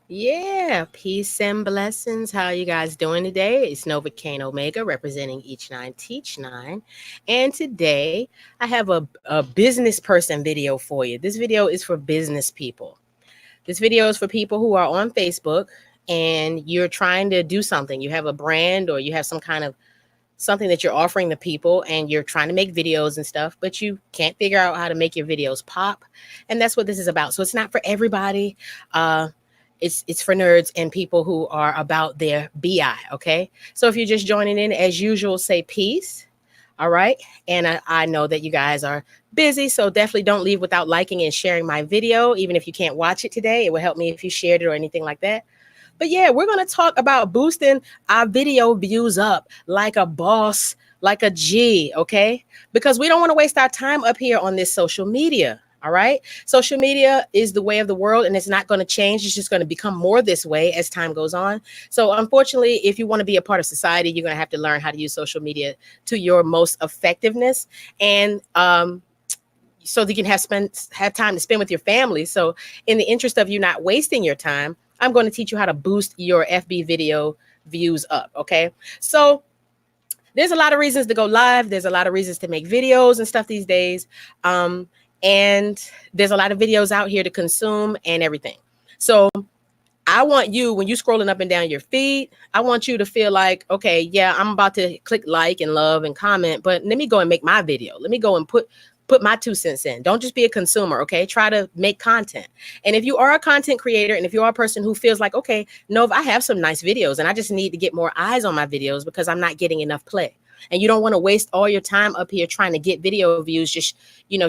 Yeah, peace and blessings. How are you guys doing today? It's Novakane Omega representing Each Nine Teach Nine. And today I have a business person video for you. This video is for business people. This video is for people who are on Facebook and you're trying to do something. You have a brand or you have some kind of something that you're offering to people and you're trying to make videos and stuff, but you can't figure out how to make your videos pop. And that's what this is about. So it's not for everybody. Uh, it's for nerds and people who are about their BI. Okay. So if you're just joining in, as usual, say peace. All right. And I know that you guys are busy. So definitely don't leave without liking and sharing my video. Even if you can't watch it today, it would help me if you shared it or anything like that. But yeah, we're going to talk about boosting our video views up like a boss, like a G, okay? Because we don't want to waste our time up here on this social media. All right. Social media is the way of the world and it's not going to change. It's just going to become more this way as time goes on. So, unfortunately, if you want to be a part of society, you're going to have to learn how to use social media to your most effectiveness. And, so that you can have time to spend with your family. So, in the interest of you not wasting your time, I'm going to teach you how to boost your FB video views up. Okay. So there's a lot of reasons to go live. There's a lot of reasons to make videos and stuff these days. And there's a lot of videos out here to consume and everything. So I want you, when you're scrolling up and down your feed, I want you to feel like, okay, yeah, I'm about to click like and love and comment, but let me go and make my video. Let me go and put my 2 cents in. Don't just be a consumer, okay? Try to make content. And if you are a content creator and if you are a person who feels like, okay, Nov, I have some nice videos and I just need to get more eyes on my videos because I'm not getting enough play. And you don't want to waste all your time up here trying to get video views, just,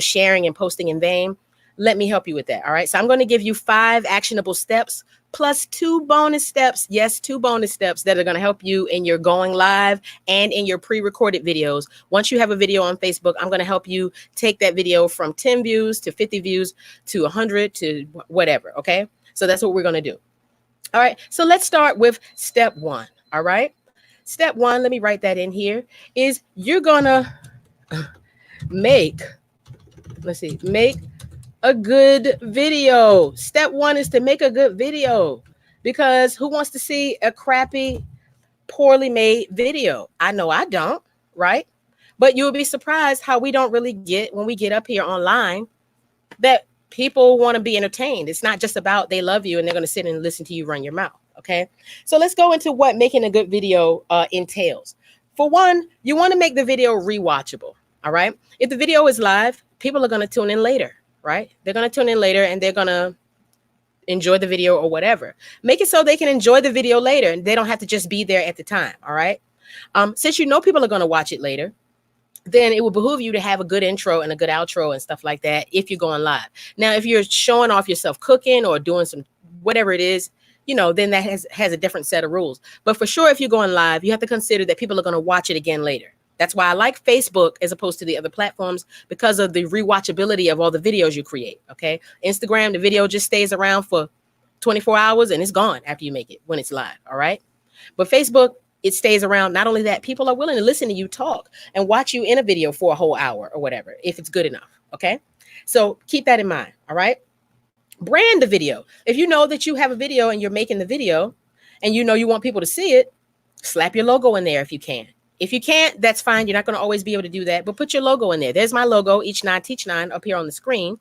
sharing and posting in vain. Let me help you with that. All right. So I'm going to give you 5 actionable steps plus 2 bonus steps. Yes, 2 bonus steps that are going to help you in your going live and in your pre-recorded videos. Once you have a video on Facebook, I'm going to help you take that video from 10 views to 50 views to 100 to whatever. Okay. So that's what we're going to do. All right. So let's start with step 1. All right. Step 1, let me write that in here, is you're going to make a good video. Step 1 is to make a good video because who wants to see a crappy, poorly made video? I know I don't, right? But you'll be surprised how we don't really get when we get up here online that people want to be entertained. It's not just about they love you and they're going to sit and listen to you run your mouth. Okay. So let's go into what making a good video entails. For one, you want to make the video rewatchable. All right. If the video is live, people are going to tune in later, right? They're going to tune in later and they're going to enjoy the video or whatever. Make it so they can enjoy the video later and they don't have to just be there at the time. All right. Since you know people are going to watch it later, then it will behoove you to have a good intro and a good outro and stuff like that if you're going live. Now, if you're showing off yourself cooking or doing some whatever it is, then that has a different set of rules. But for sure, if you're going live, you have to consider that people are going to watch it again later. That's why I like Facebook as opposed to the other platforms because of the rewatchability of all the videos you create. Okay. Instagram, the video just stays around for 24 hours and it's gone after you make it when it's live. All right. But Facebook, it stays around. Not only that, people are willing to listen to you talk and watch you in a video for a whole hour or whatever, if it's good enough. Okay. So keep that in mind. All right. Brand the video. If you know that you have a video and you're making the video and you want people to see it, slap your logo in there if you can. If you can't, that's fine. You're not going to always be able to do that, but put your logo in there. There's my logo, Each Nine Teach Nine, up here on the screen.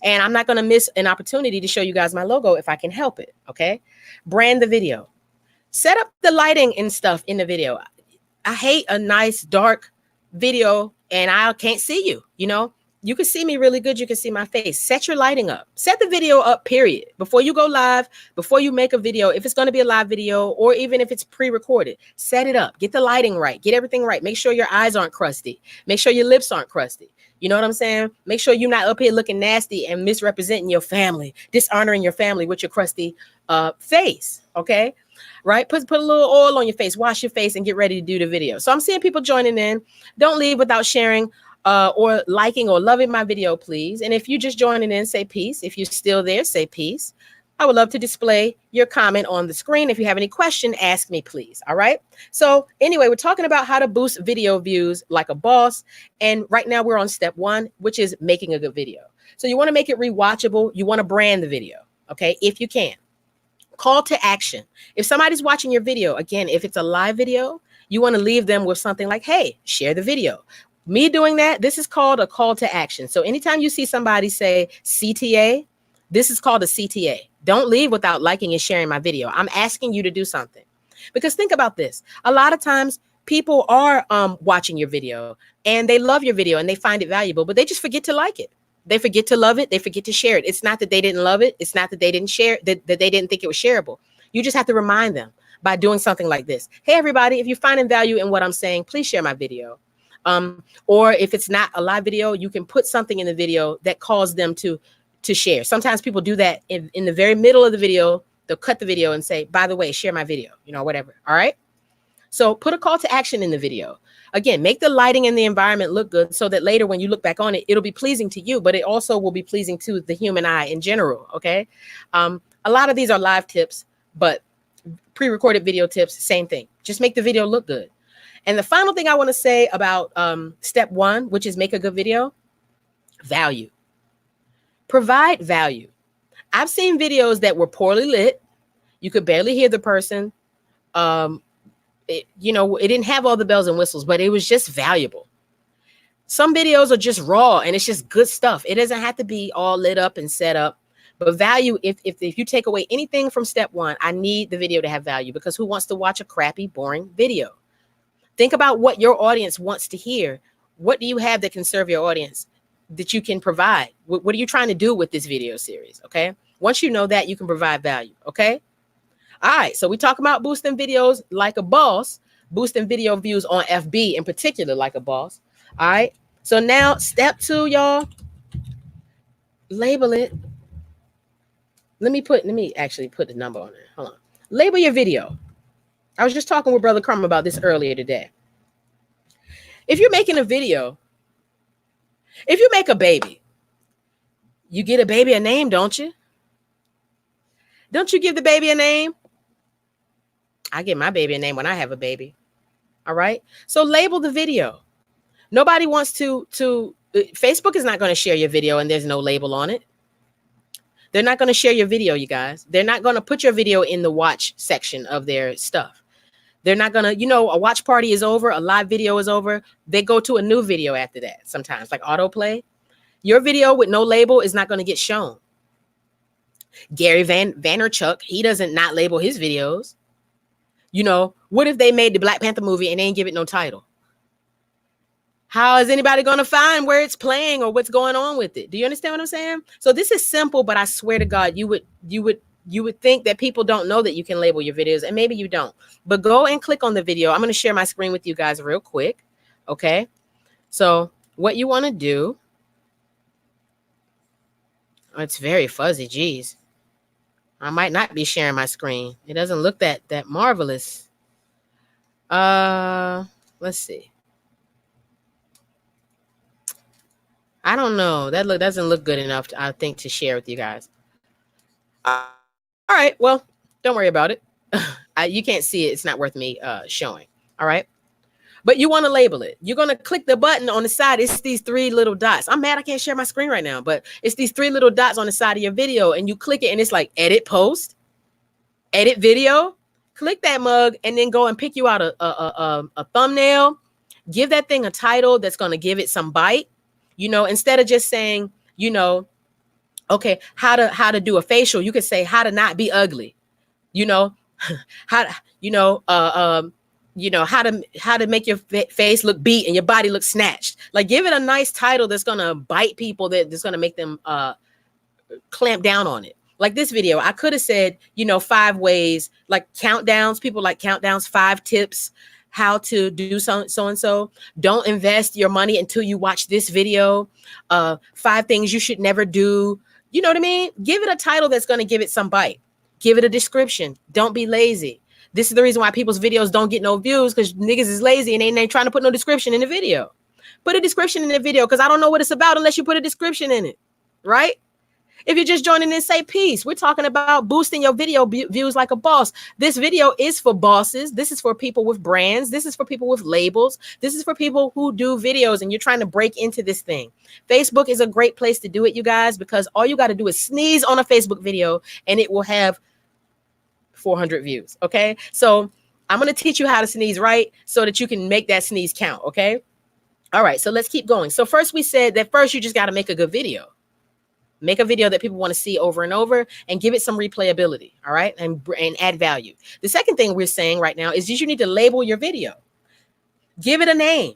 And I'm not going to miss an opportunity to show you guys my logo if I can help it. Okay. Brand the video. Set up the lighting and stuff in the video. I hate a nice dark video and I can't see you. You can see me really good. You can see my face. Set your lighting up. Set the video up, period. Before you go live, before you make a video, if it's going to be a live video or even if it's pre-recorded, set it up. Get the lighting right. Get everything right. Make sure your eyes aren't crusty. Make sure your lips aren't crusty. You know what I'm saying? Make sure you're not up here looking nasty and misrepresenting your family, dishonoring your family with your crusty face. Okay. Right? Put a little oil on your face, wash your face and get ready to do the video. So I'm seeing people joining in. Don't leave without sharing or liking or loving my video, please. And if you're just joining in, say peace. If you're still there, say peace. I would love to display your comment on the screen. If you have any question, ask me, please. All right. So anyway, we're talking about how to boost video views like a boss. And right now we're on step 1, which is making a good video. So you want to make it rewatchable. You want to brand the video. Okay. If you can. Call to action. If somebody's watching your video, again, if it's a live video, you want to leave them with something like, hey, share the video. Me doing that, this is called a call to action. So anytime you see somebody say CTA, this is called a CTA. Don't leave without liking and sharing my video. I'm asking you to do something. Because think about this. A lot of times people are watching your video and they love your video and they find it valuable, but they just forget to like it. They forget to love it. They forget to share it. It's not that they didn't love it. It's not that they didn't share that they didn't think it was shareable. You just have to remind them by doing something like this. Hey, everybody, if you're finding value in what I'm saying, please share my video. Or if it's not a live video, you can put something in the video that calls them to share. Sometimes people do that in the very middle of the video. They'll cut the video and say, by the way, share my video, whatever. All right. So put a call to action in the video. Again, make the lighting and the environment look good so that later when you look back on it, it'll be pleasing to you, but it also will be pleasing to the human eye in general. Okay. A lot of these are live tips, but pre-recorded video tips, same thing. Just make the video look good. And the final thing I want to say about step 1, which is make a good video, value. Provide value. I've seen videos that were poorly lit. You could barely hear the person. It didn't have all the bells and whistles, but it was just valuable. Some videos are just raw and it's just good stuff. It doesn't have to be all lit up and set up. But value, if you take away anything from step 1, I need the video to have value, because who wants to watch a crappy, boring video? Think about what your audience wants to hear. What do you have that can serve your audience that you can provide? What are you trying to do with this video series? Okay. Once you know that, you can provide value. Okay. All right. So we talk about boosting videos like a boss, boosting video views on FB in particular, like a boss. All right. So now step 2, y'all, label it. Let me actually put the number on it. Hold on. Label your video. I was just talking with Brother Crumb about this earlier today. If you're making a video, if you make a baby, you get a baby a name, don't you? Don't you give the baby a name? I give my baby a name when I have a baby. All right. So label the video. Nobody wants to Facebook is not going to share your video and there's no label on it. They're not going to share your video, you guys. They're not going to put your video in the watch section of their stuff. They're not going to, a watch party is over, a live video is over. They go to a new video after that sometimes, like autoplay. Your video with no label is not going to get shown. Gary Vaynerchuk, he doesn't not label his videos. What if they made the Black Panther movie and they ain't give it no title? How is anybody going to find where it's playing or what's going on with it? Do you understand what I'm saying? So this is simple, but I swear to God, you would think that people don't know that you can label your videos, and maybe you don't. But go and click on the video. I'm going to share my screen with you guys real quick. Okay. So what you want to do. It's very fuzzy. Geez. I might not be sharing my screen. It doesn't look that marvelous. Let's see. I don't know. That doesn't look good enough, I think, to share with you guys. All right. Well, don't worry about it. You can't see it. It's not worth me showing. All right. But you want to label it. You're going to click the button on the side. It's these 3 little dots. I'm mad I can't share my screen right now, but it's these 3 little dots on the side of your video, and you click it and it's like edit post, edit video. Click that mug and then go and pick you out a thumbnail. Give that thing a title that's going to give it some bite. Instead of just saying, okay, how to do a facial, you could say how to not be ugly, how to make your face look beat and your body look snatched. Like, give it a nice title that's going to bite people, that's going to make them clamp down on it. Like this video, I could have said, 5 ways, like countdowns. People like countdowns, 5 tips how to do so-and-so. Don't invest your money until you watch this video. 5 things you should never do. You know what I mean? Give it a title that's going to give it some bite. Give it a description. Don't be lazy. This is the reason why people's videos don't get no views, because niggas is lazy and they ain't trying to put no description in the video. Put a description in the video, because I don't know what it's about unless you put a description in it, right? If you're just joining in, say peace. We're talking about boosting your video views like a boss. This video is for bosses. This is for people with brands. This is for people with labels. This is for people who do videos and you're trying to break into this thing. Facebook is a great place to do it, you guys, because all you got to do is sneeze on a Facebook video and it will have 400 views. Okay. So I'm going to teach you how to sneeze right so that you can make that sneeze count. Okay. All right. So let's keep going. So first we said that first you just got to make a good video. Make a video that people want to see over and over and give it some replayability. All right. And add value. The second thing we're saying right now is you need to label your video. Give it a name.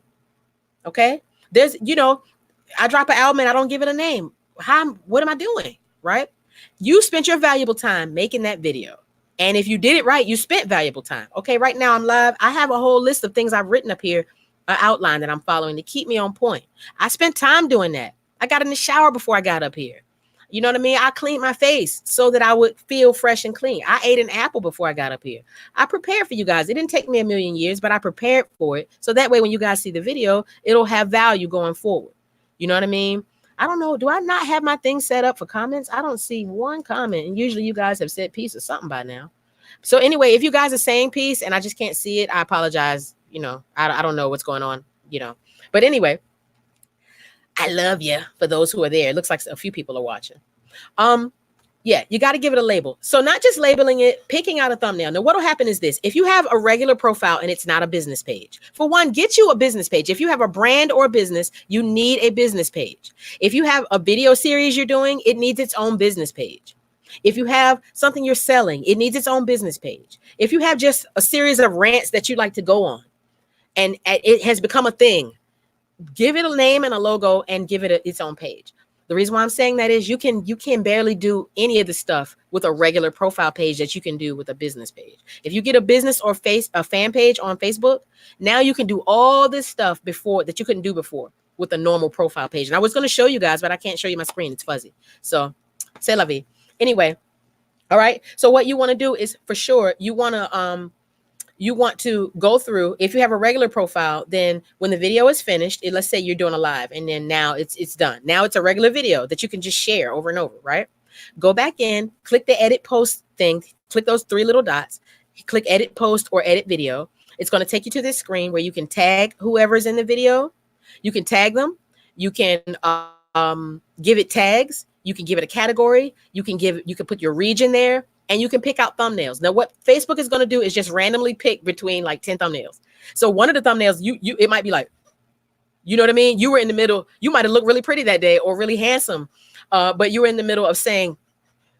Okay. There's, I drop an album and I don't give it a name. What am I doing? Right. You spent your valuable time making that video. And if you did it right, you spent valuable time. Okay. Right now I'm live. I have a whole list of things I've written up here, an outline that I'm following to keep me on point. I spent time doing that. I got in the shower before I got up here. You know what I mean? I cleaned my face so that I would feel fresh and clean. I ate an apple before I got up here. I prepared for you guys. It didn't take me a million years, but I prepared for it. So that way, when you guys see the video, it'll have value going forward. You know what I mean? I don't know. Do I not have my thing set up for comments? I don't see one comment. And usually you guys have said peace or something by now. So anyway, if you guys are saying peace and I just can't see it, I apologize. I don't know what's going on, But anyway, I love you for those who are there. It looks like a few people are watching. Yeah, you got to give it a label. So not just labeling it, picking out a thumbnail. Now, what'll happen is this. If you have a regular profile and it's not a business page, for one, get you a business page. If you have a brand or business, you need a business page. If you have a video series you're doing, it needs its own business page. If you have something you're selling, it needs its own business page. If you have just a series of rants that you like to go on and it has become a thing, give it a name and a logo and give it its own page. The reason why I'm saying that is you can barely do any of the stuff with a regular profile page that you can do with a business page. If you get a business or a fan page on Facebook, now you can do all this stuff before that you couldn't do before with a normal profile page. And I was going to show you guys, but I can't show you my screen. It's fuzzy. So c'est la vie. Anyway, all right. So what you want to do is for sure you want to go through. If you have a regular profile, then when the video is finished, let's say you're doing a live and then now it's done. Now it's a regular video that you can just share over and over, right? Go back in, click the edit post thing, click those three little dots, click edit post or edit video. It's going to take you to this screen where you can tag whoever's in the video. You can tag them. You can give it tags. You can give it a category. You can put your region there. And you can pick out thumbnails. Now, what Facebook is going to do is just randomly pick between like 10 thumbnails. So one of the thumbnails, it might be like, you know what I mean? You were in the middle. You might have looked really pretty that day or really handsome, but you were in the middle of saying,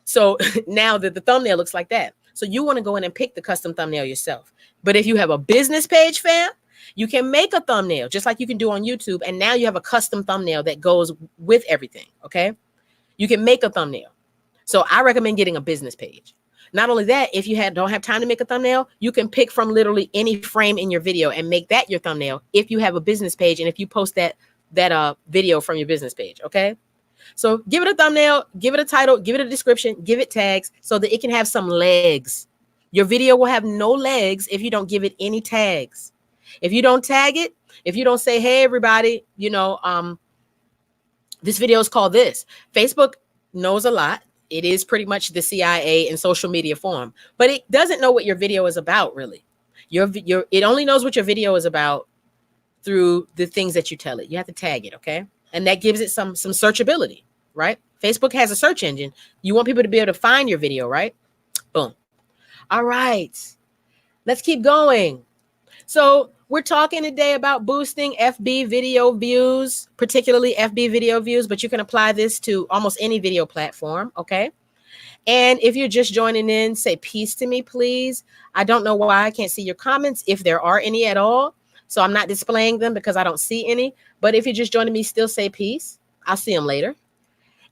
so now that the thumbnail looks like that. So you want to go in and pick the custom thumbnail yourself. But if you have a business page, fam, you can make a thumbnail just like you can do on YouTube. And now you have a custom thumbnail that goes with everything. Okay. You can make a thumbnail. So I recommend getting a business page. Not only that, if you don't have time to make a thumbnail, you can pick from literally any frame in your video and make that your thumbnail if you have a business page and if you post that video from your business page, okay? So give it a thumbnail, give it a title, give it a description, give it tags so that it can have some legs. Your video will have no legs if you don't give it any tags. If you don't tag it, if you don't say, hey, everybody, this video is called this. Facebook knows a lot. It is pretty much the CIA in social media form, but it doesn't know what your video is about, really. It only knows what your video is about through the things that you tell it. You have to tag it, okay? And that gives it some searchability, right? Facebook has a search engine. You want people to be able to find your video, right? Boom. All right. Let's keep going. So we're talking today about boosting FB video views, particularly FB video views, but you can apply this to almost any video platform, okay? And if you're just joining in, say peace to me, please. I don't know why I can't see your comments, if there are any at all. So I'm not displaying them because I don't see any. But if you're just joining me, still say peace. I'll see them later.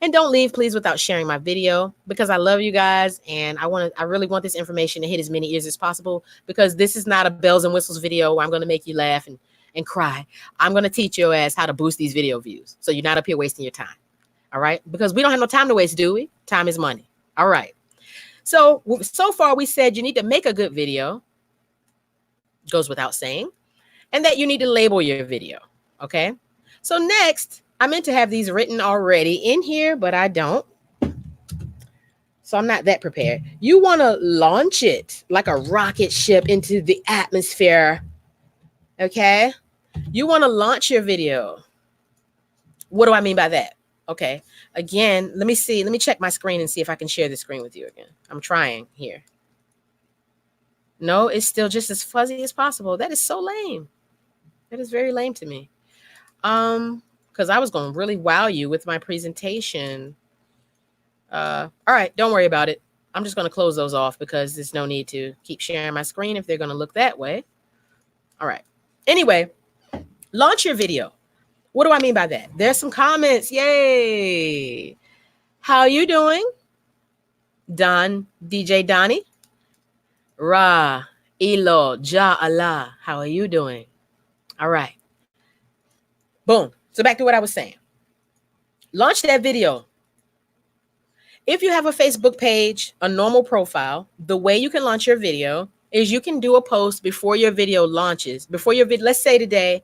And don't leave, please, without sharing my video because I love you guys. And I really want this information to hit as many ears as possible because this is not a bells and whistles video where I'm going to make you laugh and cry. I'm going to teach your ass how to boost these video views. So you're not up here wasting your time. All right. Because we don't have no time to waste, do we? Time is money. All right. So far we said you need to make a good video. Goes without saying. And that you need to label your video. Okay. So next, I meant to have these written already in here, but I don't. So I'm not that prepared. You want to launch it like a rocket ship into the atmosphere. Okay. You want to launch your video. What do I mean by that? Okay. Again, let me see. Let me check my screen and see if I can share the screen with you again. I'm trying here. No, it's still just as fuzzy as possible. That is so lame. That is very lame to me. Because I was going to really wow you with my presentation. All right, don't worry about it. I'm just going to close those off because there's no need to keep sharing my screen if they're going to look that way. All right. Anyway, launch your video. What do I mean by that? There's some comments. Yay. How you doing? Don, DJ Donnie. Ra, Elo, Ja Allah. How are you doing? All right. Boom. So back to what I was saying. Launch that video. If you have a Facebook page, a normal profile, the way you can launch your video is you can do a post before your video launches. Before your video, let's say today,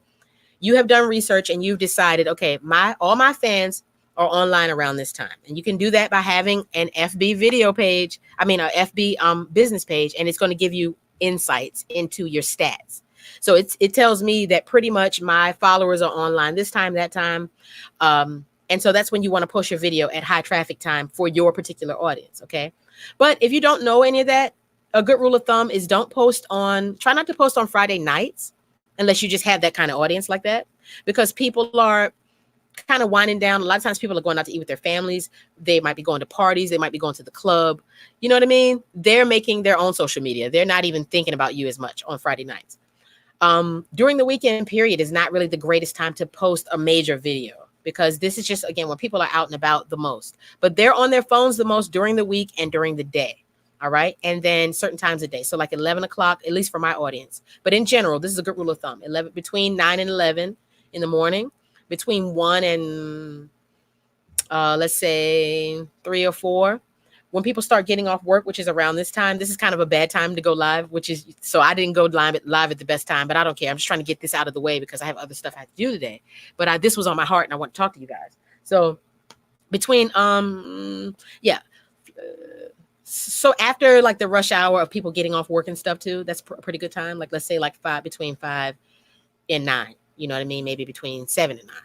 you have done research and you've decided, okay, all my fans are online around this time. And you can do that by having an FB video page, a FB business page, and it's going to give you insights into your stats. So it tells me that pretty much my followers are online this time, that time. And so that's when you want to post your video at high traffic time for your particular audience, okay? But if you don't know any of that, a good rule of thumb is try not to post on Friday nights unless you just have that kind of audience like that, because people are kind of winding down. A lot of times people are going out to eat with their families. They might be going to parties. They might be going to the club. You know what I mean? They're making their own social media. They're not even thinking about you as much on Friday nights. During the weekend period is not really the greatest time to post a major video, because this is just, again, when people are out and about the most. But they're on their phones the most during the week and during the day. All right. And then certain times of day. So like 11 o'clock, at least for my audience. But in general, this is a good rule of thumb. Between 9 and 11 in the morning, between 1 and let's say 3 or 4. When people start getting off work, which is around this time, this is kind of a bad time to go live, so I didn't go live at the best time, but I don't care. I'm just trying to get this out of the way because I have other stuff I have to do today. But this was on my heart and I want to talk to you guys. So between, so after like the rush hour of people getting off work and stuff too, that's a pretty good time. Like, let's say like between 5 and 9, you know what I mean? Maybe between 7 and 9.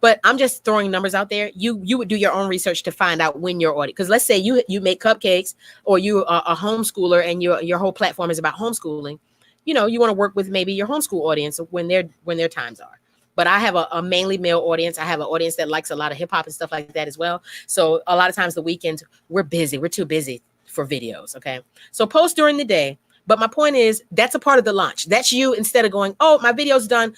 But I'm just throwing numbers out there. You would do your own research to find out when your audience, because let's say you make cupcakes, or you are a homeschooler and your whole platform is about homeschooling. You want to work with maybe your homeschool audience when their times are. But I have a mainly male audience. I have an audience that likes a lot of hip hop and stuff like that as well. So a lot of times the weekends we're busy. We're too busy for videos. Okay. So post during the day. But my point is that's a part of the launch. That's you, instead of going, oh, my video's done,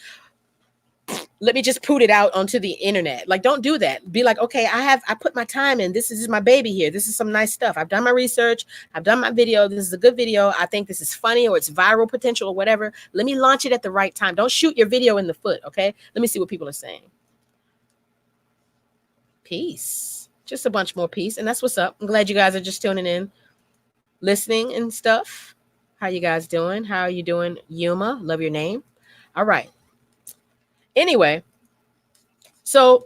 let me just put it out onto the internet. Like, don't do that. Be like, okay, I put my time in. This is my baby here. This is some nice stuff. I've done my research. I've done my video. This is a good video. I think this is funny, or it's viral potential or whatever. Let me launch it at the right time. Don't shoot your video in the foot. Okay. Let me see what people are saying. Peace. Just a bunch more peace. And that's what's up. I'm glad you guys are just tuning in, listening and stuff. How you guys doing? How are you doing? Yuma, love your name. All right. Anyway, so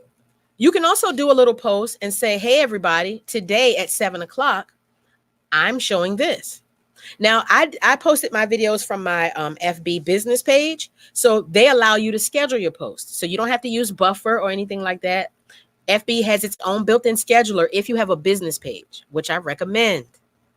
you can also do a little post and say, hey, everybody, today at 7 o'clock, I'm showing this. Now, I posted my videos from my FB business page. So they allow you to schedule your posts. So you don't have to use Buffer or anything like that. FB has its own built-in scheduler if you have a business page, which I recommend.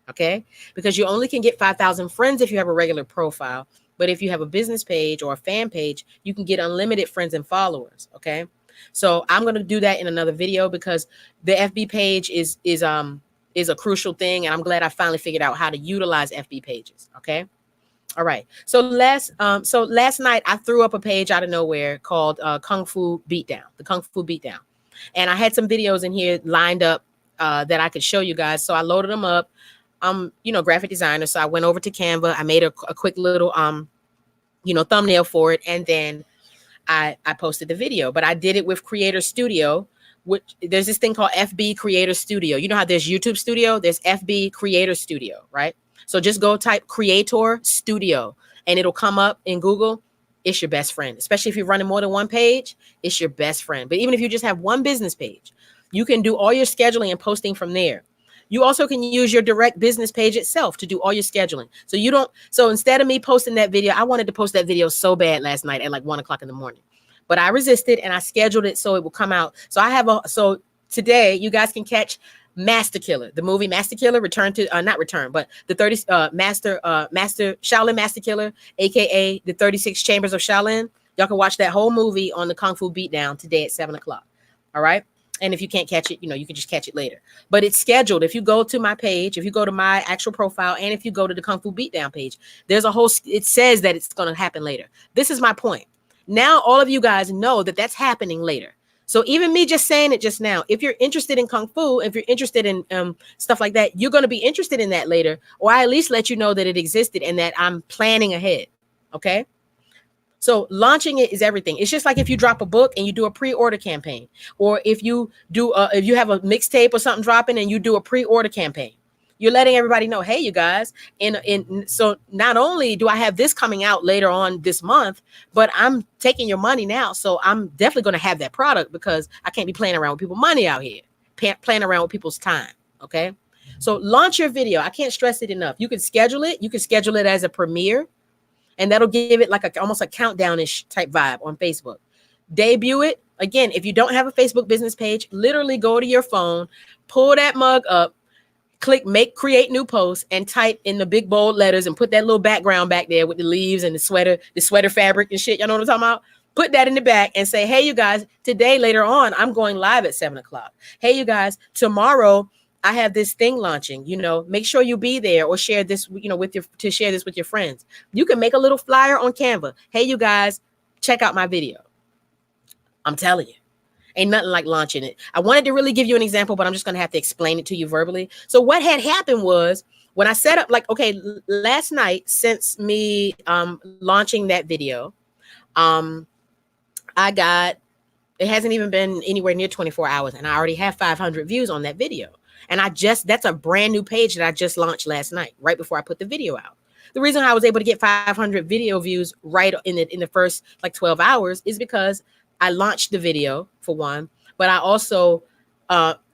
Okay, because you only can get 5,000 friends if you have a regular profile. But if you have a business page or a fan page, you can get unlimited friends and followers. Okay. So I'm going to do that in another video, because the FB page is a crucial thing. And I'm glad I finally figured out how to utilize FB pages. Okay. All right. So last night I threw up a page out of nowhere called Kung Fu Beatdown, the Kung Fu Beatdown. And I had some videos in here lined up that I could show you guys. So I loaded them up. Graphic designer. So I went over to Canva. I made a quick little, thumbnail for it. And then I posted the video, but I did it with Creator Studio, which there's this thing called FB Creator Studio. You know how there's YouTube Studio, there's FB Creator Studio, right? So just go type Creator Studio and it'll come up in Google. It's your best friend, especially if you're running more than one page, it's your best friend. But even if you just have one business page, you can do all your scheduling and posting from there. You also can use your direct business page itself to do all your scheduling. So instead of me posting that video, I wanted to post that video so bad last night at like 1 o'clock in the morning, but I resisted and I scheduled it so it will come out. So so today you guys can catch Master Killer, the movie Master Killer, return to not return, but the 30 Master Shaolin Master Killer, aka the 36 Chambers of Shaolin. Y'all can watch that whole movie on the Kung Fu Beatdown today at 7 o'clock. All right. And if you can't catch it, you can just catch it later. But it's scheduled. If you go to my page, if you go to my actual profile, and if you go to the Kung Fu Beatdown page, there's a whole, it says that it's going to happen later. This is my point. Now, all of you guys know that that's happening later. So even me just saying it just now, if you're interested in Kung Fu, if you're interested in stuff like that, you're going to be interested in that later, or I at least let you know that it existed and that I'm planning ahead. Okay. So launching it is everything. It's just like if you drop a book and you do a pre-order campaign, or if you do, if you have a mixtape or something dropping and you do a pre-order campaign, you're letting everybody know, hey, you guys. So not only do I have this coming out later on this month, but I'm taking your money now. So I'm definitely going to have that product because I can't be playing around with people's money out here, playing around with people's time. Okay. So launch your video. I can't stress it enough. You can schedule it. You can schedule it as a premiere, and that'll give it like almost a countdown-ish type vibe on Facebook. Debut it. Again, if you don't have a Facebook business page, literally go to your phone, pull that mug up, click create new post, and type in the big bold letters and put that little background back there with the leaves and the sweater fabric and shit. Y'all know what I'm talking about? Put that in the back and say, hey, you guys, today, later on, I'm going live at 7 o'clock. Hey, you guys, tomorrow, I have this thing launching, make sure you be there or share this, to share this with your friends. You can make a little flyer on Canva. Hey, you guys, check out my video. I'm telling you. Ain't nothing like launching it. I wanted to really give you an example, but I'm just going to have to explain it to you verbally. So what had happened was when I set up, last night, since me launching that video, it hasn't even been anywhere near 24 hours, and I already have 500 views on that video. And that's a brand new page that I just launched last night, right before I put the video out. The reason I was able to get 500 video views right in the first 12 hours is because I launched the video for one, but I also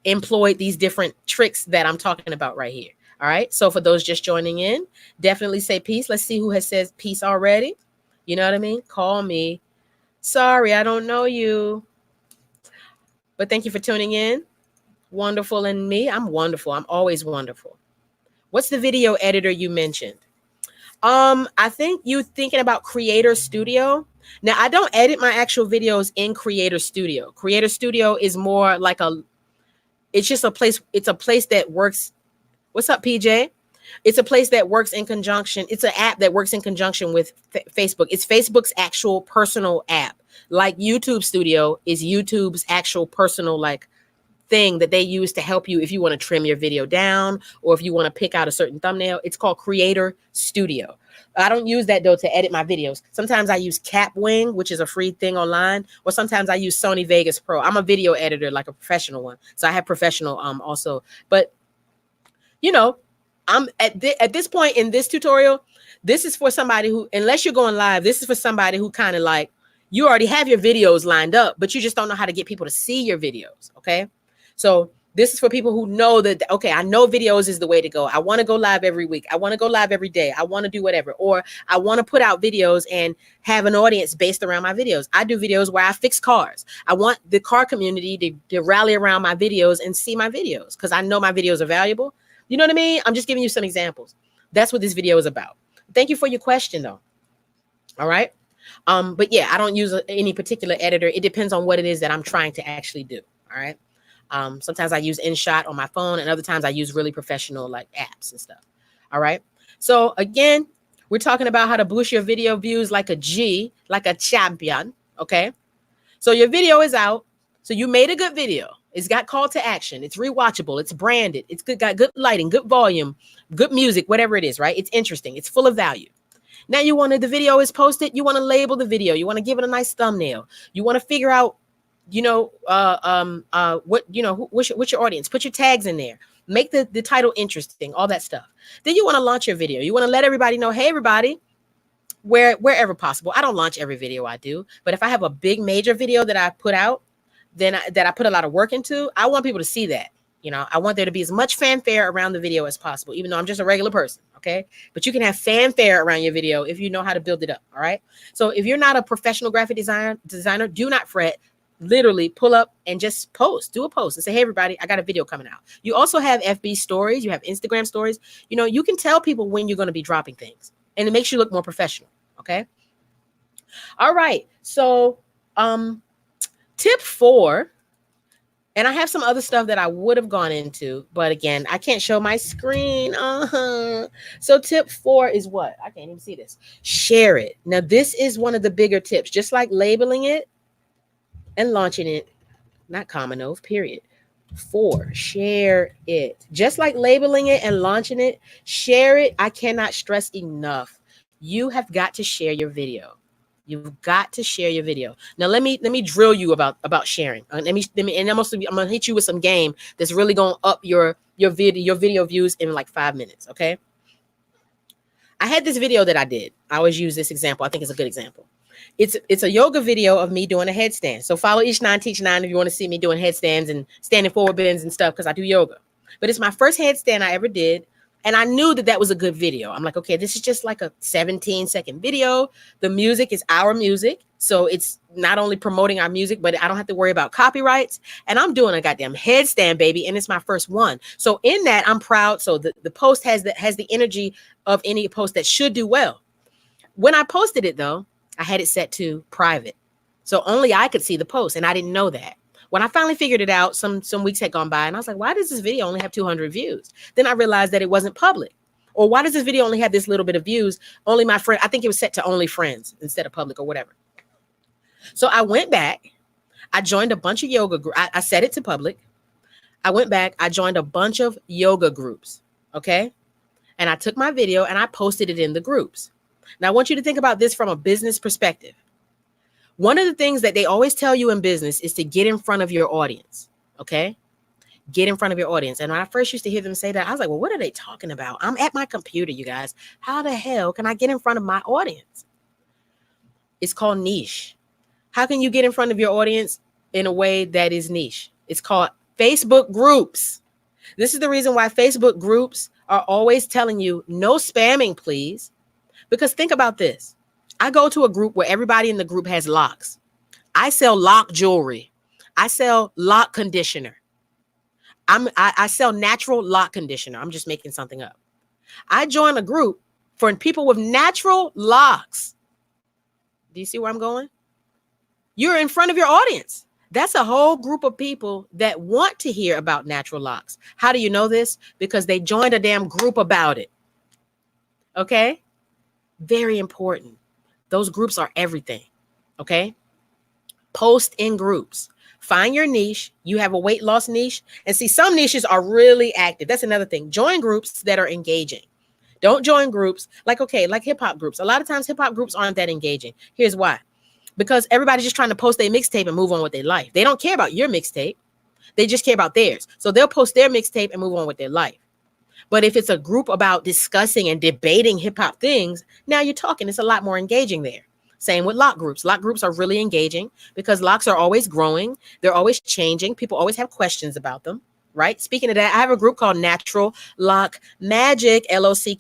employed these different tricks that I'm talking about right here. All right. So for those just joining in, definitely say peace. Let's see who has said peace already. You know what I mean? Call me. Sorry, I don't know you. But thank you for tuning in. Wonderful. And me, I'm wonderful. I'm always wonderful. What's the video editor you mentioned? I think you thinking about Creator Studio. Now, I don't edit my actual videos in Creator Studio. Creator Studio is more like it's just a place. It's a place that works. What's up, PJ? It's a place that works in conjunction. It's an app that works in conjunction with Facebook. It's Facebook's actual personal app. Like YouTube Studio is YouTube's actual personal thing that they use to help you if you want to trim your video down or if you want to pick out a certain thumbnail. It's called Creator Studio. I don't use that though to edit my videos. Sometimes I use Capwing, which is a free thing online, or sometimes I use Sony Vegas Pro. I'm a video editor, like a professional one. So I have professional also. But I'm at this point in this tutorial, this is for somebody who, unless you're going live, this is for somebody who kind of you already have your videos lined up, but you just don't know how to get people to see your videos. Okay. So this is for people who know that, okay, I know videos is the way to go. I want to go live every week. I want to go live every day. I want to do whatever, or I want to put out videos and have an audience based around my videos. I do videos where I fix cars. I want the car community to rally around my videos and see my videos because I know my videos are valuable. You know what I mean? I'm just giving you some examples. That's what this video is about. Thank you for your question though. All right. But yeah, I don't use any particular editor. It depends on what it is that I'm trying to actually do. All right. Sometimes I use InShot on my phone, and other times I use really professional apps and stuff. All right. So again, we're talking about how to boost your video views like a G, like a champion. Okay. So your video is out. So you made a good video. It's got call to action. It's rewatchable. It's branded. It's got good lighting, good volume, good music, whatever it is, right? It's interesting. It's full of value. Now the video is posted. You want to label the video. You want to give it a nice thumbnail. You want to figure out, what's your audience? Put your tags in there. Make the title interesting, all that stuff. Then you want to launch your video. You want to let everybody know, hey, everybody, wherever possible. I don't launch every video I do, but if I have a big major video that I put out, that I put a lot of work into, I want people to see that. I want there to be as much fanfare around the video as possible, even though I'm just a regular person. Okay. But you can have fanfare around your video if you know how to build it up. All right. So if you're not a professional graphic designer, do not fret. literally pull up and just do a post and say, hey, everybody, I got a video coming out. You also have FB stories. You have Instagram stories. You can tell people when you're going to be dropping things, and it makes you look more professional. Okay. All right. So, tip 4, and I have some other stuff that I would have gone into, but again, I can't show my screen. So tip 4 is what? I can't even see this. Share it. Now, this is one of the bigger tips, just like labeling it and launching it, not common of, period. 4, share it. Just like labeling it and launching it, share it. I cannot stress enough. You have got to share your video. You've got to share your video. Now let me drill you about sharing. And I'm gonna hit you with some game that's really gonna up your video views in like 5 minutes. Okay. I had this video that I did. I always use this example. I think it's a good example. It's a yoga video of me doing a headstand. So follow Each 9 Teach 9 if you want to see me doing headstands and standing forward bends and stuff, because I do yoga. But it's my first headstand I ever did. And I knew that was a good video. I'm like, okay, this is just like a 17-second video. The music is our music. So it's not only promoting our music, but I don't have to worry about copyrights. And I'm doing a goddamn headstand, baby. And it's my first one. So in that, I'm proud. So the post has the energy of any post that should do well. When I posted it, though, I had it set to private. So only I could see the post. And I didn't know that. When I finally figured it out, some weeks had gone by, and I was like, why does this video only have 200 views? Then I realized that it wasn't public. Or why does this video only have this little bit of views? Only my friend, I think it was set to only friends instead of public or whatever. So I went back. I joined a bunch of yoga groups. I set it to public. I went back. I joined a bunch of yoga groups. Okay. And I took my video and I posted it in the groups. Now I want you to think about this from a business perspective. One of the things that they always tell you in business is to get in front of your audience. Okay. Get in front of your audience. And when I first used to hear them say that, I was like, well, what are they talking about? I'm at my computer, you guys. How the hell can I get in front of my audience? It's called niche. How can you get in front of your audience in a way that is niche? It's called Facebook groups. This is the reason why Facebook groups are always telling you no spamming, please. Because think about this. I go to a group where everybody in the group has locks. I sell lock jewelry. I sell lock conditioner. I sell natural lock conditioner. I'm just making something up. I join a group for people with natural locks. Do you see where I'm going? You're in front of your audience. That's a whole group of people that want to hear about natural locks. How do you know this? Because they joined a damn group about it. Okay? Very important. Those groups are everything. Okay. Post in groups. Find your niche. You have a weight loss niche. And see, some niches are really active. That's another thing. Join groups that are engaging. Don't join groups like hip hop groups. A lot of times hip hop groups aren't that engaging. Here's why. Because everybody's just trying to post their mixtape and move on with their life. They don't care about your mixtape. They just care about theirs. So they'll post their mixtape and move on with their life. But if it's a group about discussing and debating hip hop things, now you're talking. It's a lot more engaging there. Same with lock groups. Lock groups are really engaging because locks are always growing. They're always changing. People always have questions about them, right? Speaking of that, I have a group called Natural Lock Magic, LOC,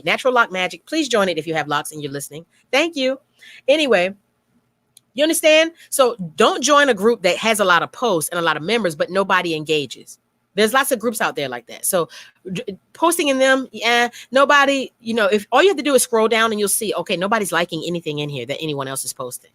Natural Lock Magic. Please join it if you have locks and you're listening. Thank you. Anyway, you understand? So don't join a group that has a lot of posts and a lot of members, but nobody engages. There's lots of groups out there like that. So posting in them, nobody, if all you have to do is scroll down and you'll see, okay, nobody's liking anything in here that anyone else is posting.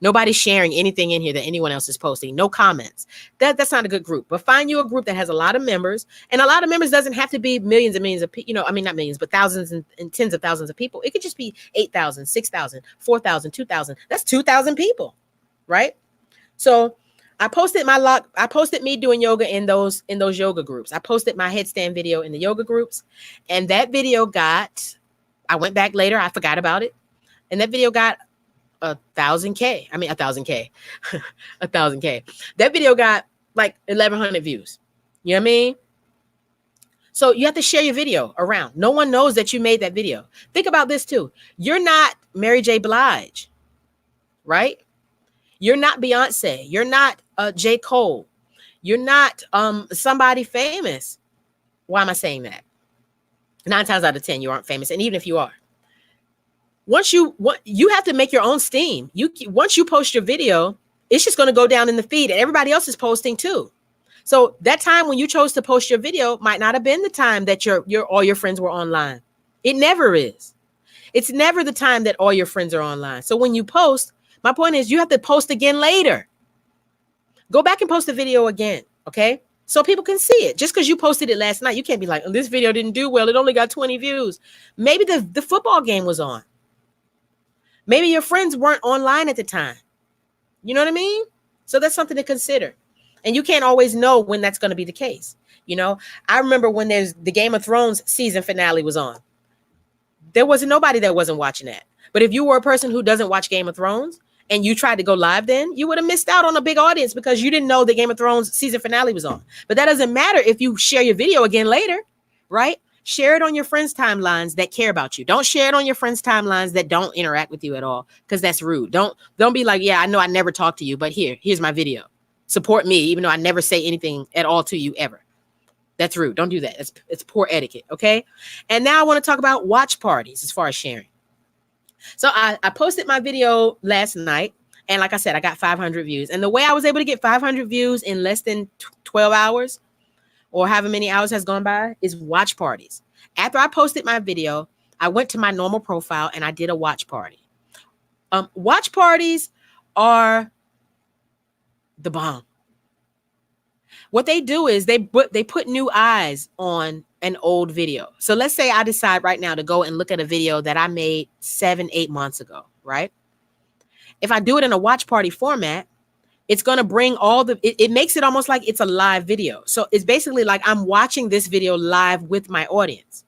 Nobody's sharing anything in here that anyone else is posting. No comments. That's not a good group. But find you a group that has a lot of members. And a lot of members doesn't have to be millions and millions of people. Not millions, but thousands and tens of thousands of people. It could just be 8,000, 6,000, 4,000, 2,000. That's 2,000 people, right? So I posted me doing yoga in those yoga groups. I posted my headstand video in the yoga groups, and that video I went back later. I forgot about it. And that video got 1,000K. 1,000K. 1,000K. That video got like 1,100 views. You know what I mean? So you have to share your video around. No one knows that you made that video. Think about this too. You're not Mary J. Blige, right? You're not Beyonce. You're not J. Cole. You're not somebody famous. Why am I saying that? 9 times out of 10, you aren't famous. And even if you are, you have to make your own steam. Once you post your video, it's just going to go down in the feed, and everybody else is posting too. So that time when you chose to post your video might not have been the time that your all your friends were online. It never is. It's never the time that all your friends are online. So when you post, my point is you have to post again later. Go back and post the video again, okay? So people can see it. Just because you posted it last night, you can't be like, oh, this video didn't do well. It only got 20 views. Maybe the football game was on. Maybe your friends weren't online at the time. You know what I mean? So that's something to consider. And you can't always know when that's going to be the case. You know, I remember when there's the Game of Thrones season finale was on. There wasn't nobody that wasn't watching that. But if you were a person who doesn't watch Game of Thrones and you tried to go live then, you would have missed out on a big audience because you didn't know the Game of Thrones season finale was on. But that doesn't matter if you share your video again later, right? Share it on your friends' timelines that care about you. Don't share it on your friends' timelines that don't interact with you at all, because that's rude. Don't be like, yeah, I know I never talk to you, but here's my video. Support me, even though I never say anything at all to you ever. That's rude. Don't do that. It's poor etiquette, okay? And now I want to talk about watch parties as far as sharing. So I posted my video last night, and like I said, I got 500 views. And the way I was able to get 500 views in less than 12 hours or however many hours has gone by is watch parties. After I posted my video, I went to my normal profile and I did a watch party. Watch parties are the bomb. What they do is they put new eyes on an old video. So let's say I decide right now to go and look at a video that I made 7-8 months ago, right? If I do it in a watch party format, it's going to bring it makes it almost like it's a live video. So it's basically like I'm watching this video live with my audience.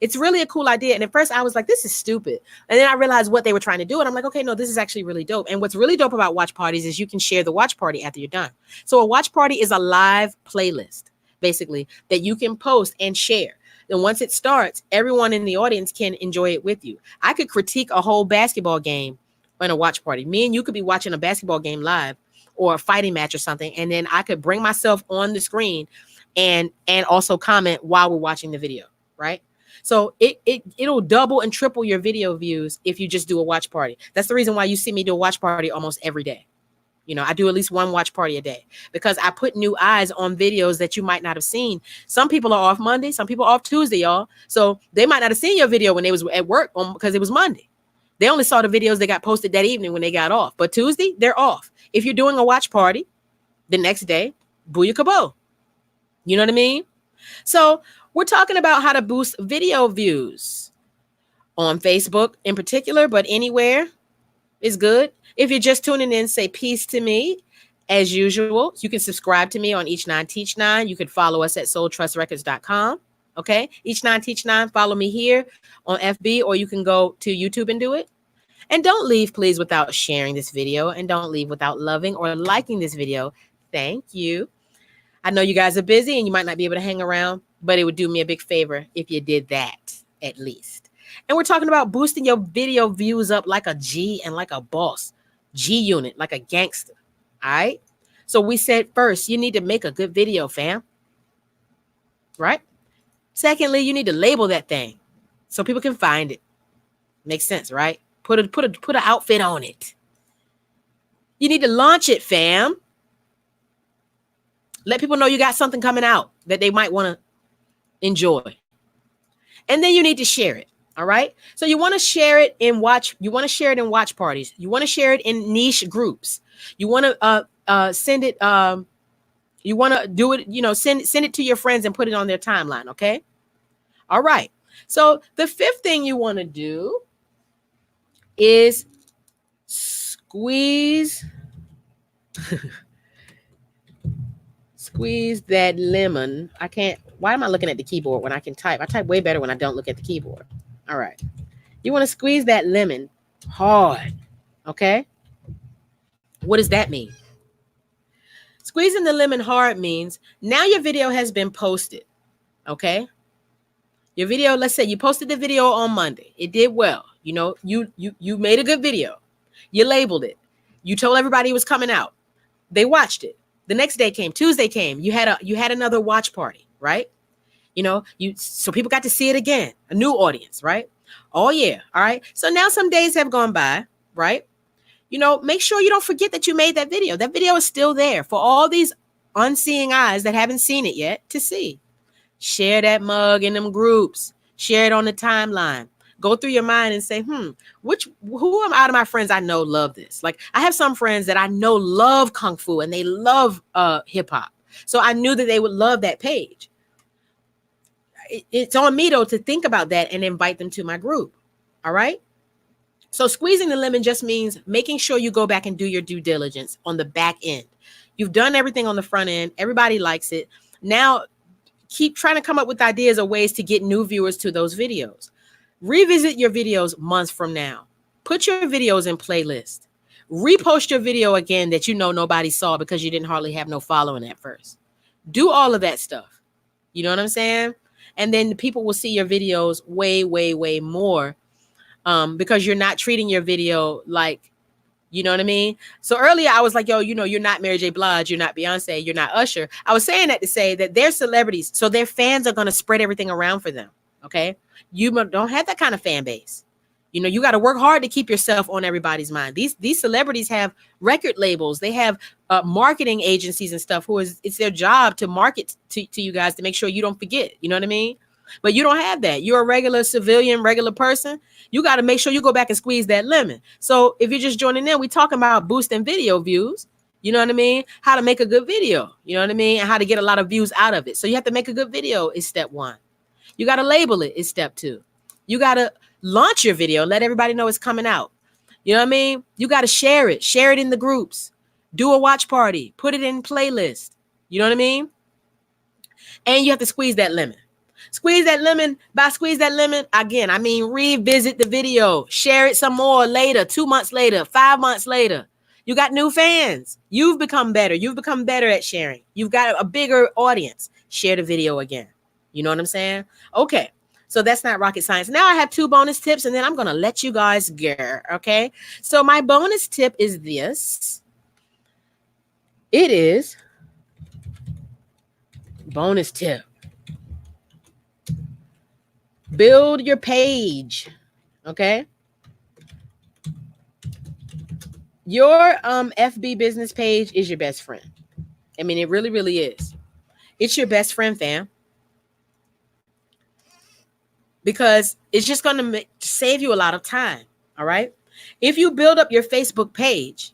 It's really a cool idea. And at first I was like, this is stupid. And then I realized what they were trying to do. And I'm like, okay, no, this is actually really dope. And what's really dope about watch parties is you can share the watch party after you're done. So a watch party is a live playlist, basically, that you can post and share. Then once it starts, everyone in the audience can enjoy it with you. I could critique a whole basketball game on a watch party. Me and you could be watching a basketball game live or a fighting match or something. And then I could bring myself on the screen and also comment while we're watching the video, right? So it'll double and triple your video views if you just do a watch party. That's the reason why you see me do a watch party almost every day. You know, I do at least one watch party a day because I put new eyes on videos that you might not have seen. Some people are off Monday, some people are off Tuesday, y'all. So they might not have seen your video when they was at work because it was Monday. They only saw the videos that got posted that evening when they got off. But Tuesday, they're off. If you're doing a watch party the next day, booyakabo. You know what I mean? So we're talking about how to boost video views on Facebook in particular, but anywhere is good. If you're just tuning in, say peace to me. As usual, you can subscribe to me on Each Nine Teach Nine. You can follow us at soultrustrecords.com. Okay, Each Nine Teach Nine. Follow me here on FB, or you can go to YouTube and do it. And don't leave, please, without sharing this video, and don't leave without loving or liking this video. Thank you. I know you guys are busy and you might not be able to hang around, but it would do me a big favor if you did that at least. And we're talking about boosting your video views up like a G and like a boss. G unit, like a gangster. All right. So we said first, you need to make a good video, fam. Right? Secondly, you need to label that thing so people can find it. Makes sense, right? Put an outfit on it. You need to launch it, fam. Let people know you got something coming out that they might want to enjoy. And then you need to share it. All right. So you want to share it in watch. You want to share it in watch parties. You want to share it in niche groups. You want to send it. You want to do it, send it to your friends and put it on their timeline. OK. All right. So the fifth thing you want to do is squeeze that lemon. I can't. Why am I looking at the keyboard when I can type? I type way better when I don't look at the keyboard. All right. You want to squeeze that lemon hard. Okay. What does that mean? Squeezing the lemon hard means now your video has been posted. Okay. Your video, let's say you posted the video on Monday. It did well. You made a good video. You labeled it. You told everybody it was coming out. They watched it. The next day came, Tuesday came. You had another watch party, right? So people got to see it again, a new audience, right? Oh yeah. All right. So now some days have gone by, right? make sure you don't forget that you made that video. That video is still there for all these unseeing eyes that haven't seen it yet to see. Share that mug in them groups. Share it on the timeline. Go through your mind and say, who am out of my friends I know love this? Like, I have some friends that I know love Kung Fu and they love hip hop. So I knew that they would love that page. It's on me, though, to think about that and invite them to my group. All right. So squeezing the lemon just means making sure you go back and do your due diligence on the back end. You've done everything on the front end. Everybody likes it. Now, keep trying to come up with ideas or ways to get new viewers to those videos. Revisit your videos months from now. Put your videos in playlist. Repost your video again that nobody saw because you didn't hardly have no following at first. Do all of that stuff. You know what I'm saying? And then people will see your videos way, way, way more because you're not treating your video like, you know what I mean? So earlier I was like, you're not Mary J. Blige, you're not Beyonce, you're not Usher. I was saying that to say that they're celebrities, so their fans are going to spread everything around for them. Okay. You don't have that kind of fan base. You got to work hard to keep yourself on everybody's mind. These celebrities have record labels. They have marketing agencies and stuff it's their job to market to you guys to make sure you don't forget. You know what I mean? But you don't have that. You're a regular civilian, regular person. You got to make sure you go back and squeeze that lemon. So if you're just joining in, we're talking about boosting video views. You know what I mean? How to make a good video. You know what I mean? And how to get a lot of views out of it. So you have to make a good video is step 1. You got to label it is step 2. You got to launch your video, let everybody know it's coming out. You know what I mean? You got to share it in the groups, do a watch party, put it in playlist. You know what I mean? And you have to squeeze that lemon. Squeeze that lemon. By squeeze that lemon, again, I mean, revisit the video, share it some more later, 2 months later, 5 months later. You got new fans. You've become better. You've become better at sharing. You've got a bigger audience. Share the video again. You know what I'm saying? Okay. So that's not rocket science. Now I have 2 bonus tips and then I'm going to let you guys go. Okay. So my bonus tip is this. It is bonus tip. Build your page. Okay. Your FB business page is your best friend. I mean, it really, really is. It's your best friend, fam. Because it's just going to save you a lot of time. All right. If you build up your Facebook page,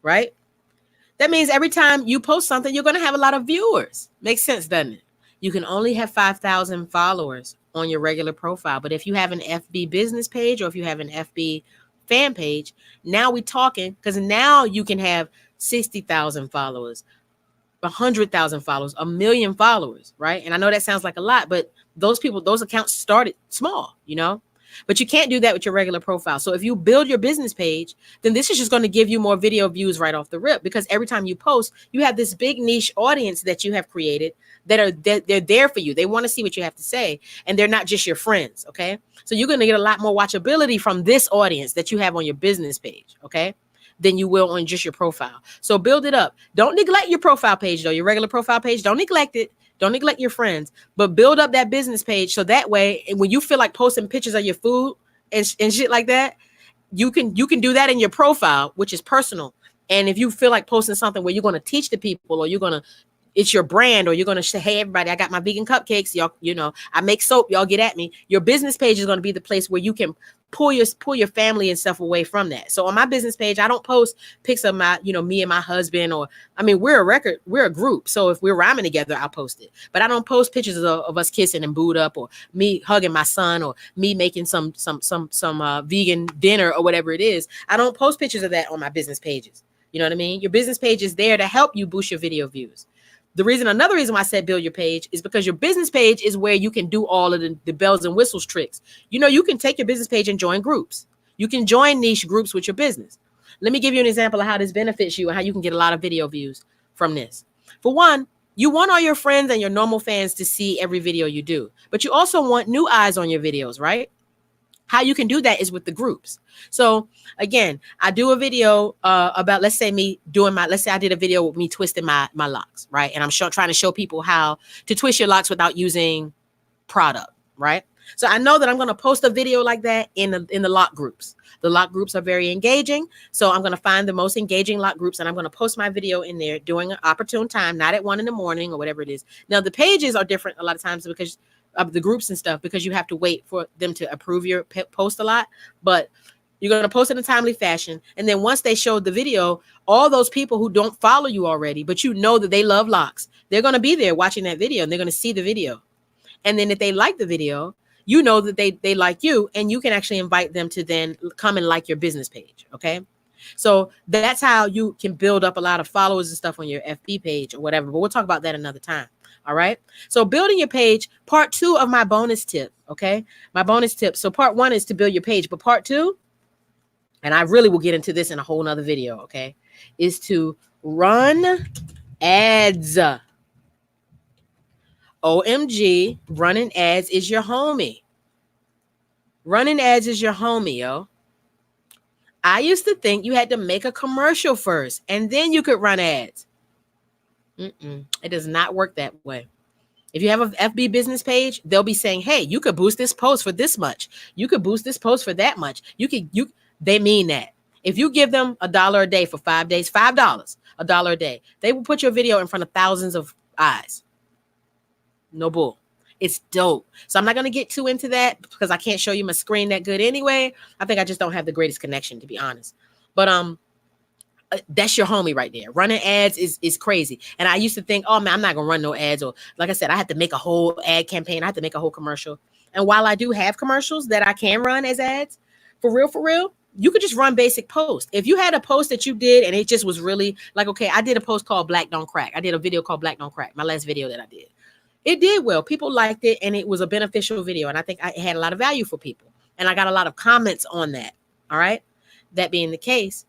right, that means every time you post something, you're going to have a lot of viewers. Makes sense, doesn't it? You can only have 5,000 followers on your regular profile. But if you have an FB business page or if you have an FB fan page, now we're talking, because now you can have 60,000 followers, 100,000 followers, 1 million followers, right? And I know that sounds like a lot, but those accounts started small, but you can't do that with your regular profile. So if you build your business page, then this is just going to give you more video views right off the rip, because every time you post, you have this big niche audience that you have created they're there for you. They want to see what you have to say, and they're not just your friends. Okay. So you're going to get a lot more watchability from this audience that you have on your business page. Okay. Than you will on just your profile. So build it up. Don't neglect your profile page though. Your regular profile page, don't neglect it. Don't neglect your friends, but build up that business page. So that way, when you feel like posting pictures of your food and shit like that, you can do that in your profile, which is personal. And if you feel like posting something where you're going to teach the people, or it's your brand, or you're going to say, hey, everybody, I got my vegan cupcakes. Y'all, I make soap. Y'all get at me. Your business page is going to be the place where you can pull your family and stuff away from that. So on my business page, I don't post pics of my, me and my husband, we're a group. So if we're rhyming together, I'll post it. But I don't post pictures of us kissing and booed up, or me hugging my son, or me making some vegan dinner or whatever it is. I don't post pictures of that on my business pages. You know what I mean? Your business page is there to help you boost your video views. Another reason why I said build your page is because your business page is where you can do all of the bells and whistles tricks. You can take your business page and join groups. You can join niche groups with your business. Let me give you an example of how this benefits you and how you can get a lot of video views from this. For one, you want all your friends and your normal fans to see every video you do, but you also want new eyes on your videos, right? How you can do that is with the groups. So again, I do a video about, let's say I did a video with me twisting my locks, right? And I'm trying to show people how to twist your locks without using product. right? So I know that I'm going to post a video like that in the lock groups. The lock groups are very engaging. So I'm going to find the most engaging lock groups and I'm going to post my video in there during an opportune time, not at 1 a.m. or whatever it is. Now the pages are different a lot of times because of the groups and stuff, because you have to wait for them to approve your post a lot. But you're going to post in a timely fashion. And then once they show the video, all those people who don't follow you already, but you know that they love locks, they're going to be there watching that video and they're going to see the video. And then if they like the video, you know that they like you, and you can actually invite them to then come and like your business page. Okay. So that's how you can build up a lot of followers and stuff on your FB page or whatever. But we'll talk about that another time. All right. So building your page, part 2 of my bonus tip. Okay. My bonus tip. So part 1 is to build your page, but part 2, and I really will get into this in a whole nother video. Okay. Is to run ads. OMG, running ads is your homie. Running ads is your homie, yo. I used to think you had to make a commercial first and then you could run ads. It does not work that way. If you have an FB business page, they'll be saying, hey, you could boost this post for this much. You could boost this post for that much. They mean that. If you give them $1 a day for 5 days, $5, $1 a day, they will put your video in front of thousands of eyes. No bull. It's dope. So I'm not going to get too into that because I can't show you my screen that good anyway. I think I just don't have the greatest connection, to be honest. But that's your homie right there. Running ads is crazy. And I used to think, oh man, I'm not going to run no ads. Or like I said, I had to make a whole ad campaign. I had to make a whole commercial. And while I do have commercials that I can run as ads, for real, you could just run basic posts. If you had a post that you did and it just was really like, okay, I did a post called Black Don't Crack. I did a video called Black Don't Crack. My last video that I did. It did well. People liked it, and it was a beneficial video, and I think it had a lot of value for people, and I got a lot of comments on that. All right. That being the case,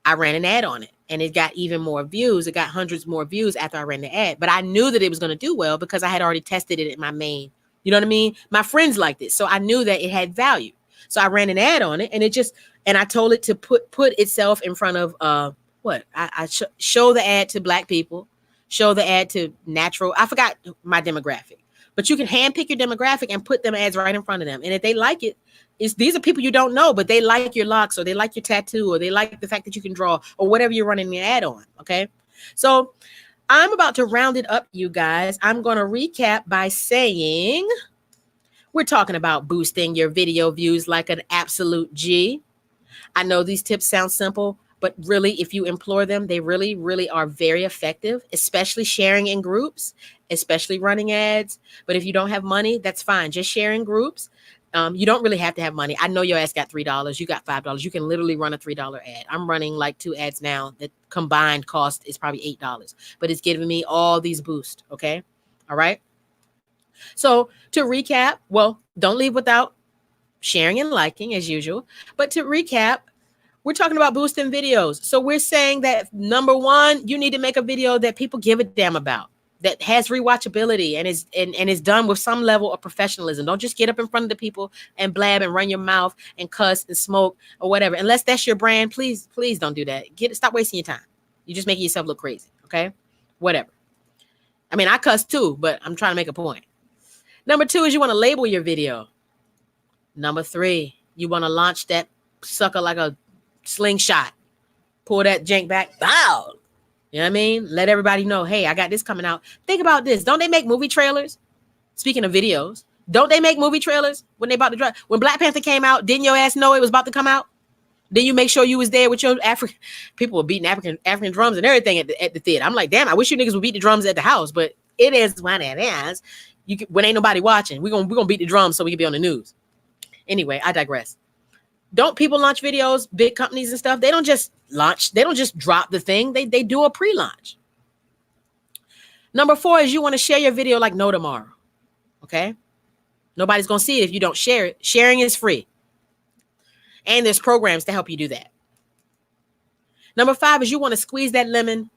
I ran an ad on it, and it got even more views. It got hundreds more views after I ran the ad, but I knew that it was going to do well because I had already tested it in my main. You know what I mean? My friends liked it, so I knew that it had value. So I ran an ad on it, and I told it to put itself in front of I show the ad to Black people. Show the ad to natural. I forgot my demographic, but you can handpick your demographic and put them ads right in front of them. And if they like it, these are people you don't know, but they like your locks or they like your tattoo or they like the fact that you can draw or whatever you're running the ad on. Okay. So I'm about to round it up, you guys. I'm going to recap by saying we're talking about boosting your video views like an absolute G. I know these tips sound simple, but really, if you employ them, they really, really are very effective, especially sharing in groups, especially running ads. But if you don't have money, that's fine. Just share in groups. You don't really have to have money. I know your ass got $3. You got $5. You can literally run a $3 ad. I'm running like 2 ads now that combined cost is probably $8, but it's giving me all these boosts. Okay. All right. So to recap, well, don't leave without sharing and liking as usual. But to recap, we're talking about boosting videos. So we're saying that number 1, you need to make a video that people give a damn about, that has rewatchability and is done with some level of professionalism. Don't just get up in front of the people and blab and run your mouth and cuss and smoke or whatever. Unless that's your brand, please don't do that. Stop wasting your time. You're just making yourself look crazy. Okay, whatever. I mean, I cuss too, but I'm trying to make a point. Number 2 is you want to label your video. Number 3, you want to launch that sucker like a slingshot. Pull that jank back. Bow. You know what I mean? Let everybody know, hey, I got this coming out. Think about this. Don't they make movie trailers? Speaking of videos, don't they make movie trailers when they about to drop? When Black Panther came out, didn't your ass know it was about to come out? Then you make sure you was there with your African people were beating African drums and everything at the theater. I'm like, damn, I wish you niggas would beat the drums at the house, but it is what it is. When ain't nobody watching, we're gonna beat the drums so we can be on the news. Anyway, I digress. Don't people launch videos, big companies and stuff? They don't just launch. They don't just drop the thing. They do a pre-launch. Number 4 is you want to share your video like no tomorrow. Okay. Nobody's going to see it if you don't share it. Sharing is free. And there's programs to help you do that. Number 5 is you want to squeeze that lemon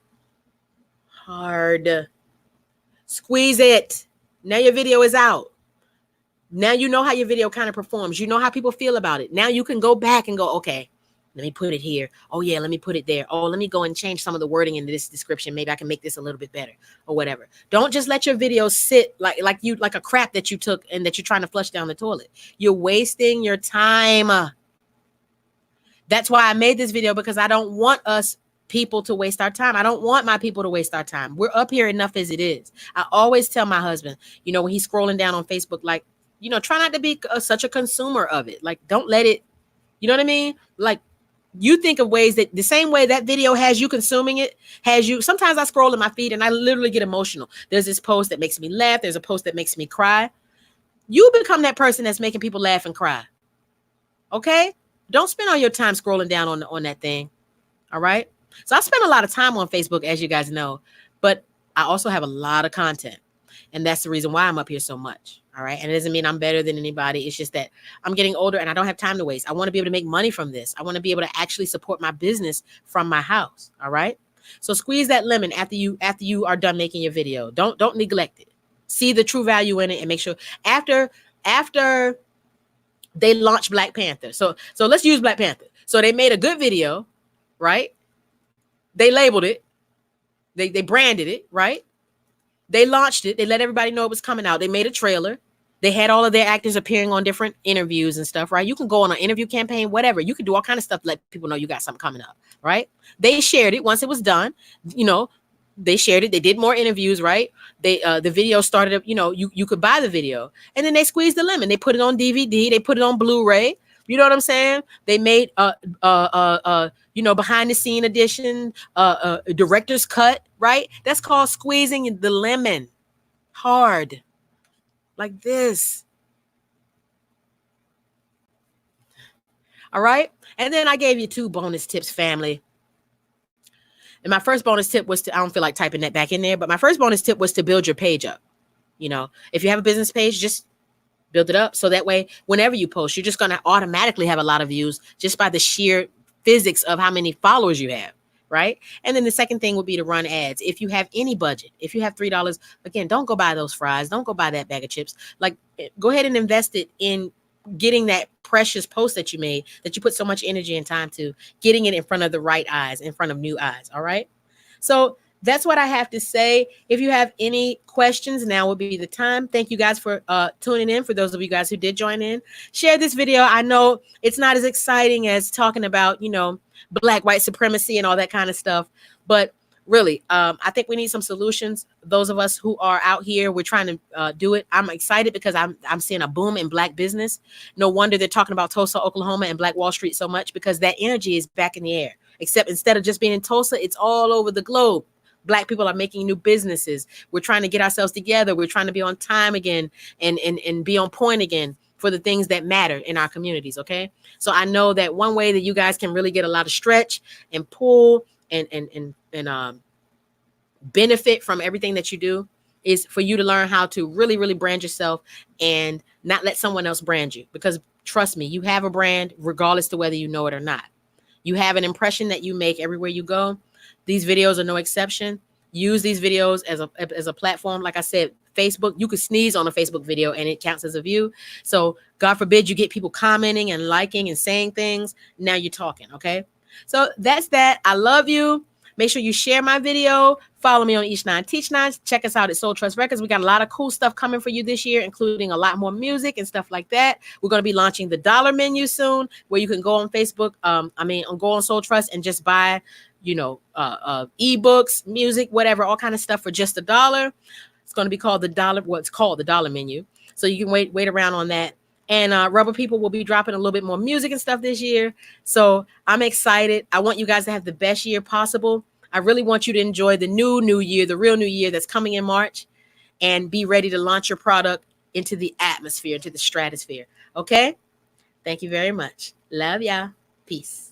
hard. Squeeze it. Now your video is out. Now you know how your video kind of performs. You know how people feel about it. Now you can go back and go, okay, Let me put it here. Oh yeah, let me put it there. Oh, let me go and change some of the wording in this description. Maybe I can make this a little bit better or whatever. Don't just let your video sit like a crap that you took and that you're trying to flush down the toilet. You're wasting your time. That's why I made this video, because I don't want us people to waste our time. I don't want my people to waste our time. We're up here enough as it is. I always tell my husband, when he's scrolling down on Facebook, like, try not to be such a consumer of it. Like, don't let it, you know what I mean? Like, you think of ways that the same way that video has you consuming it, sometimes I scroll in my feed and I literally get emotional. There's this post that makes me laugh. There's a post that makes me cry. You become that person that's making people laugh and cry. Okay? Don't spend all your time scrolling down on that thing. All right? So I spend a lot of time on Facebook, as you guys know, but I also have a lot of content. And that's the reason why I'm up here so much. All right. And it doesn't mean I'm better than anybody. It's just that I'm getting older and I don't have time to waste. I want to be able to make money from this. I want to be able to actually support my business from my house. All right. So squeeze that lemon after you are done making your video. Don't neglect it. See the true value in it and make sure after they launched Black Panther. So let's use Black Panther. So they made a good video, right? They labeled it. They branded it, right? They launched it. They let everybody know it was coming out. They made a trailer. They had all of their actors appearing on different interviews and stuff, right? You can go on an interview campaign, whatever. You can do all kind of stuff to let people know you got something coming up, right? They shared it once it was done. They shared it. They did more interviews, right? The video started up, you could buy the video. And then they squeezed the lemon. They put it on DVD. They put it on Blu-ray. You know what I'm saying? They made behind the scene edition, director's cut, right? That's called squeezing the lemon hard, like this. All right. And then I gave you 2 bonus tips, family. And my first bonus tip was I don't feel like typing that back in there, but my first bonus tip was to build your page up. If you have a business page, just build it up. So that way, whenever you post, you're just going to automatically have a lot of views just by the sheer physics of how many followers you have, right? And then the second thing would be to run ads. If you have any budget, if you have $3, again, don't go buy those fries. Don't go buy that bag of chips. Like, go ahead and invest it in getting that precious post that you made, that you put so much energy and time to, getting it in front of the right eyes, in front of new eyes. All right. So that's what I have to say. If you have any questions, now would be the time. Thank you guys for tuning in. For those of you guys who did join in, share this video. I know it's not as exciting as talking about, Black, white supremacy and all that kind of stuff. But really, I think we need some solutions. Those of us who are out here, we're trying to do it. I'm excited because I'm seeing a boom in Black business. No wonder they're talking about Tulsa, Oklahoma and Black Wall Street so much, because that energy is back in the air. Except instead of just being in Tulsa, it's all over the globe. Black people are making new businesses. We're trying to get ourselves together. We're trying to be on time again and be on point again for the things that matter in our communities. Okay. So I know that one way that you guys can really get a lot of stretch and pull and benefit from everything that you do is for you to learn how to really, really brand yourself and not let someone else brand you. Because trust me, you have a brand regardless to whether you know it or not. You have an impression that you make everywhere you go. These videos are no exception. Use these videos as a platform. Like I said, Facebook, you could sneeze on a Facebook video and it counts as a view. So God forbid you get people commenting and liking and saying things. Now you're talking. Okay. So that's that. I love you. Make sure you share my video. Follow me on Each Nine Teach Nine. Check us out at Soul Trust Records. We got a lot of cool stuff coming for you this year, including a lot more music and stuff like that. We're going to be launching the dollar menu soon, where you can go on Facebook. Go on Soul Trust and just buy, ebooks, music, whatever, all kind of stuff for just $1. It's going to be called the dollar. What's called the dollar menu. So you can wait around on that. And Rubber People will be dropping a little bit more music and stuff this year. So I'm excited. I want you guys to have the best year possible. I really want you to enjoy the new year, the real new year that's coming in March, and be ready to launch your product into the atmosphere, into the stratosphere. Okay? Thank you very much. Love y'all. Peace.